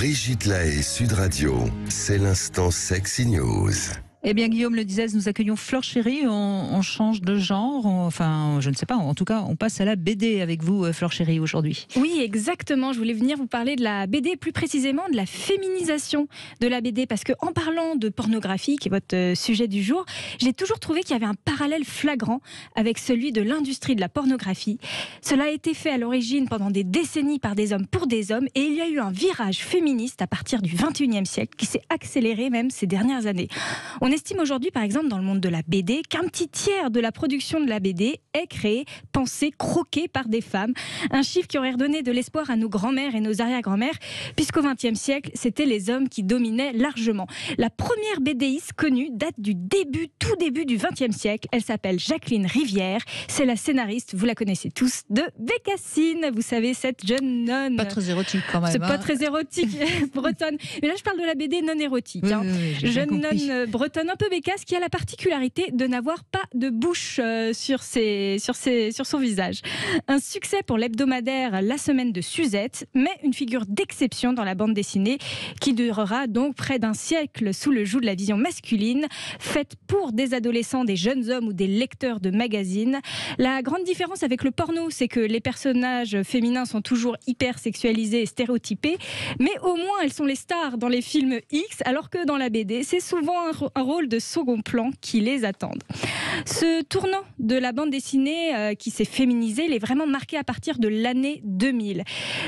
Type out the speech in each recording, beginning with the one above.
Brigitte Lahaie, Sud Radio, c'est l'instant Sexy News. Eh bien, Guillaume le disait, nous accueillons Flore Chéry, on change de genre, enfin, je ne sais pas, en tout cas, on passe à la BD avec vous, Flore Chéry, aujourd'hui. Oui, exactement, je voulais venir vous parler de la BD, plus précisément de la féminisation de la BD, parce qu'en parlant de pornographie, qui est votre sujet du jour, j'ai toujours trouvé qu'il y avait un parallèle flagrant avec celui de l'industrie de la pornographie. Cela a été fait à l'origine pendant des décennies par des hommes pour des hommes, et il y a eu un virage féministe à partir du 21e siècle, qui s'est accéléré même ces dernières années. On estime aujourd'hui, par exemple, dans le monde de la BD, qu'un petit tiers de la production de la BD est créée, pensée, croquée par des femmes. Un chiffre qui aurait redonné de l'espoir à nos grands-mères et nos arrière-grand-mères, puisqu'au XXe siècle, c'était les hommes qui dominaient largement. La première BDiste connue date du tout début du XXe siècle. Elle s'appelle Jacqueline Rivière. C'est la scénariste, vous la connaissez tous, de Bécassine. Vous savez, cette jeune nonne. Pas très érotique quand même. C'est pas très érotique, bretonne. Mais là, je parle de la BD non érotique. Oui, jeune nonne bretonne un peu bécasse qui a la particularité de n'avoir pas de bouche sur son visage. Un succès pour l'hebdomadaire La Semaine de Suzette, mais une figure d'exception dans la bande dessinée qui durera donc près d'un siècle sous le joug de la vision masculine, faite pour des adolescents, des jeunes hommes ou des lecteurs de magazines. La grande différence avec le porno, c'est que les personnages féminins sont toujours hyper sexualisés et stéréotypés, mais au moins elles sont les stars dans les films X, alors que dans la BD, c'est souvent un rôle de second plan qui les attendent. Ce tournant de la bande dessinée qui s'est féminisée, il est vraiment marqué à partir de l'année 2000.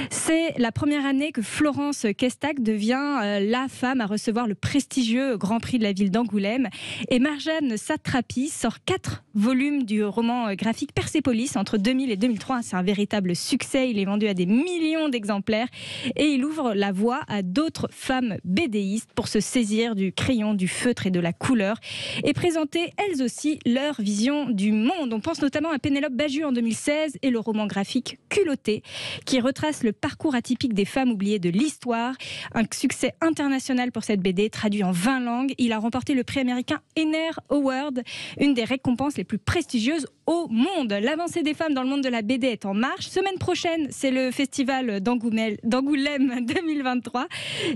C'est la première année que Florence Kestac devient la femme à recevoir le prestigieux Grand Prix de la ville d'Angoulême. Et Marjane Satrapi sort 4 volumes du roman graphique Persépolis entre 2000 et 2003. C'est un véritable succès, il est vendu à des millions d'exemplaires et il ouvre la voie à d'autres femmes BDistes pour se saisir du crayon, du feutre et de la couleur et présenter elles aussi leur vision du monde. On pense notamment à Pénélope Bagieux en 2016 et le roman graphique Culotté qui retrace le parcours atypique des femmes oubliées de l'histoire. Un succès international pour cette BD traduit en 20 langues. Il a remporté le prix américain Henner Award, une des récompenses les plus prestigieuses au monde. L'avancée des femmes dans le monde de la BD est en marche. Semaine prochaine, c'est le festival d'Angoulême 2023.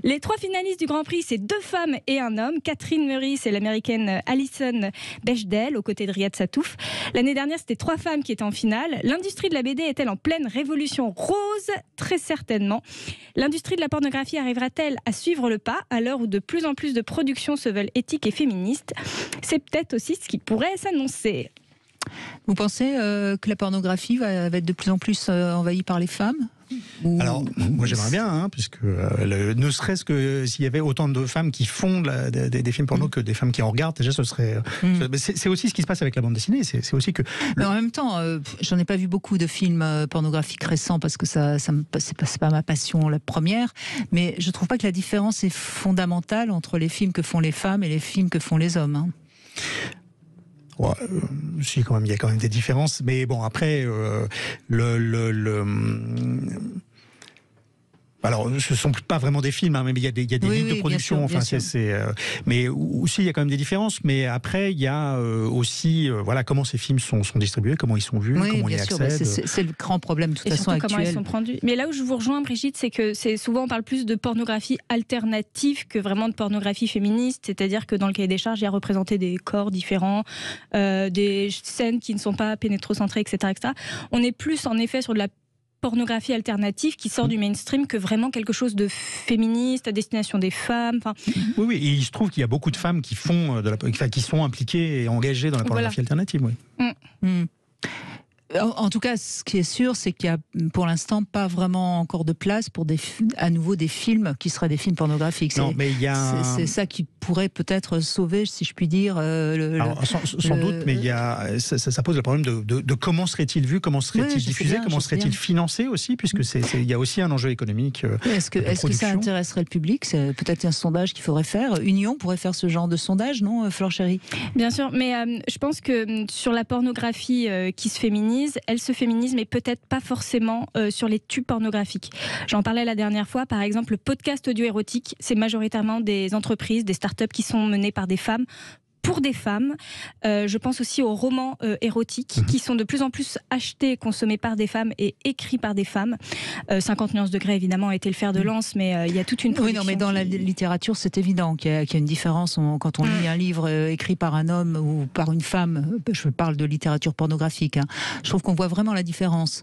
Les 3 finalistes du Grand Prix, c'est 2 femmes et un homme. Catherine Meurice et l'américaine Alison Bechdel, aux côtés de Riyad Satouf. L'année dernière, c'était 3 femmes qui étaient en finale. L'industrie de la BD est-elle en pleine révolution rose? Très certainement. L'industrie de la pornographie arrivera-t-elle à suivre le pas à l'heure où de plus en plus de productions se veulent éthiques et féministes? C'est peut-être aussi ce qui pourrait s'annoncer. Vous pensez que la pornographie va être de plus en plus envahie par les femmes ? Alors, moi j'aimerais bien, puisque ne serait-ce que s'il y avait autant de femmes qui font des films porno que des femmes qui en regardent, déjà ce serait. C'est aussi ce qui se passe avec la bande dessinée. C'est aussi que. Mais en même temps, j'en ai pas vu beaucoup de films pornographiques récents parce que c'est pas ma passion la première. Mais je trouve pas que la différence est fondamentale entre les films que font les femmes et les films que font les hommes. Ouais, si, quand même, il y a quand même des différences, mais bon, après, alors, ce ne sont pas vraiment des films, mais il y a des lignes de production. Bien sûr. Mais aussi, il y a quand même des différences. Mais après, il y a aussi comment ces films sont distribués, comment ils sont vus, comment on y accède. C'est le grand problème, de toute façon, actuel. Comment ils sont produits. Mais là où je vous rejoins, Brigitte, c'est que souvent, on parle plus de pornographie alternative que vraiment de pornographie féministe. C'est-à-dire que dans le cahier des charges, il y a représenté des corps différents, des scènes qui ne sont pas pénétrocentrées, etc., etc. On est plus, en effet, sur de la pornographie alternative qui sort du mainstream que vraiment quelque chose de féministe à destination des femmes. Oui, et il se trouve qu'il y a beaucoup de femmes qui font qui sont impliquées et engagées dans la pornographie alternative. Oui. En tout cas, ce qui est sûr, c'est qu'il y a pour l'instant pas vraiment encore de place pour à nouveau des films qui seraient des films pornographiques. C'est ça qui pourrait peut-être sauver, si je puis dire. Sans doute, mais ça pose le problème de comment serait-il vu, comment serait-il diffusé, comment serait-il financé aussi, puisque il y a aussi un enjeu économique. Est-ce que ça intéresserait le public? C'est peut-être un sondage qu'il faudrait faire. Union pourrait faire ce genre de sondage, non, Flore Chéry? Bien sûr, mais je pense que sur la pornographie qui se féminise, elle se féminise, mais peut-être pas forcément sur les tubes pornographiques. J'en parlais la dernière fois, par exemple, le podcast audio érotique, c'est majoritairement des entreprises, des startups qui sont menées par des femmes pour des femmes. Je pense aussi aux romans érotiques qui sont de plus en plus achetés, consommés par des femmes et écrits par des femmes. 50 nuances degrés, évidemment, a été le fer de lance, mais il y a toute une production. Oui, non, mais dans la littérature, c'est évident qu'il y a une différence. Quand on lit un livre écrit par un homme ou par une femme, je parle de littérature pornographique, hein, je trouve qu'on voit vraiment la différence.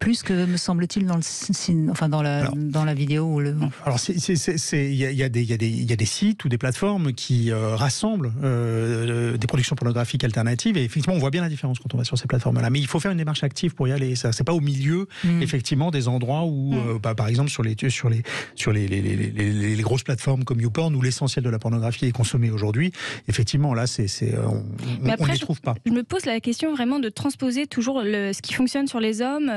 Plus que, me semble-t-il, dans la vidéo. Alors, il y a des sites ou des plateformes qui rassemblent des productions pornographiques alternatives, et effectivement, on voit bien la différence quand on va sur ces plateformes-là. Mais il faut faire une démarche active pour y aller. Ça, c'est pas au milieu, effectivement, des endroits où, par exemple, sur les grosses plateformes comme YouPorn, où l'essentiel de la pornographie est consommée aujourd'hui. Effectivement, là, on les trouve pas. Je me pose la question vraiment de transposer toujours ce qui fonctionne sur les hommes.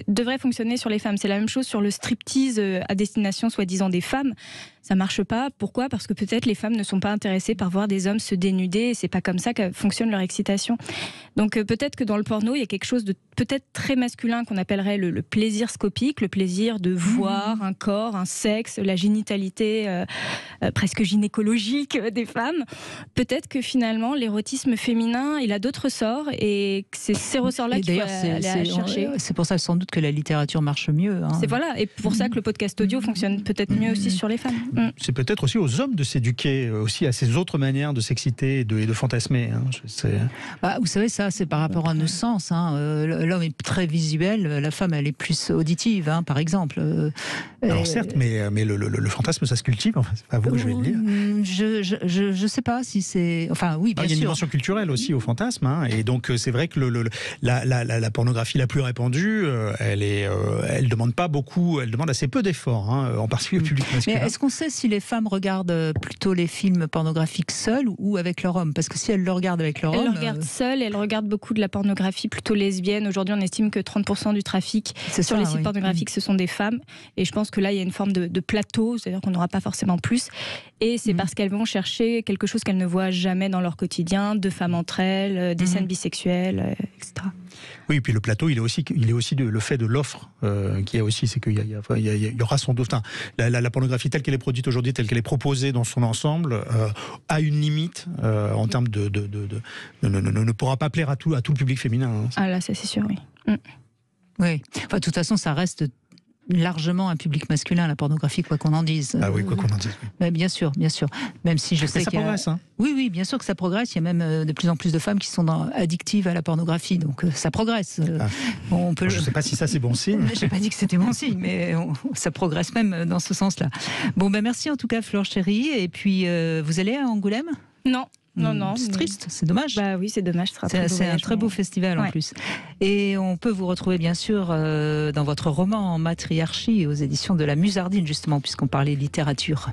Devrait fonctionner sur les femmes. C'est la même chose sur le striptease à destination soi-disant des femmes. Ça marche pas. Pourquoi ? Parce que peut-être les femmes ne sont pas intéressées par voir des hommes se dénuder, et c'est pas comme ça que fonctionne leur excitation. Donc peut-être que dans le porno, il y a quelque chose de peut-être très masculin qu'on appellerait le plaisir scopique, le plaisir de voir un corps, un sexe, la génitalité presque gynécologique des femmes. Peut-être que finalement, l'érotisme féminin, il a d'autres sorts, et c'est ces ressorts-là qu'il faut aller chercher. C'est pour ça sans doute que la littérature marche mieux. Hein. Et pour ça que le podcast audio fonctionne peut-être mieux aussi sur les femmes. C'est peut-être aussi aux hommes de s'éduquer aussi à ces autres manières de s'exciter et de fantasmer. Vous savez, ça, c'est par rapport à nos sens. L'homme est très visuel, la femme, elle est plus auditive, par exemple. Alors certes, mais le fantasme, ça se cultive. Enfin, c'est pas vous que je vais le dire. Je sais pas si c'est... Enfin, oui, bien sûr. Il y a une dimension culturelle aussi au fantasme. Et donc, c'est vrai que la pornographie la plus répandue, elle demande pas beaucoup, elle demande assez peu d'efforts, en particulier au public masculin. Mais est-ce qu'on sait si les femmes regardent plutôt les films pornographiques seules ou avec leur homme ? Parce que si elles le regardent avec leur homme... Elles le regardent seules, elles regardent beaucoup de la pornographie plutôt lesbienne. Aujourd'hui, on estime que 30% du trafic sur les sites pornographiques, ce sont des femmes. Et je pense que là, il y a une forme de plateau, c'est-à-dire qu'on n'aura pas forcément plus. Et c'est parce qu'elles vont chercher quelque chose qu'elles ne voient jamais dans leur quotidien, deux femmes entre elles, des scènes bisexuelles, etc. Oui, et puis le plateau, il est aussi le fait de l'offre qu'il y a aussi, c'est qu'il y aura sans doute la pornographie telle qu'elle est produite aujourd'hui, telle qu'elle est proposée dans son ensemble, a une limite en termes ne pourra pas plaire à tout le public féminin. Ah là, ça c'est sûr, oui. Oui, enfin, de toute façon, ça reste largement un public masculin, la pornographie, quoi qu'on en dise. Ah oui, quoi qu'on en dise. Oui. Mais bien sûr. Même si je sais ça progresse, hein. Oui, bien sûr que ça progresse. Il y a même de plus en plus de femmes qui sont addictives à la pornographie, donc ça progresse. Je ne sais pas si ça c'est bon signe. Je n'ai pas dit que c'était bon signe, mais ça progresse même dans ce sens-là. Bon, merci en tout cas, Flore Chéry. Et puis, vous allez à Angoulême ? Non. C'est triste, c'est dommage. Bah oui, c'est dommage. C'est un très beau festival en plus. Et on peut vous retrouver bien sûr dans votre roman Matriarchie aux éditions de la Musardine, justement, puisqu'on parlait littérature.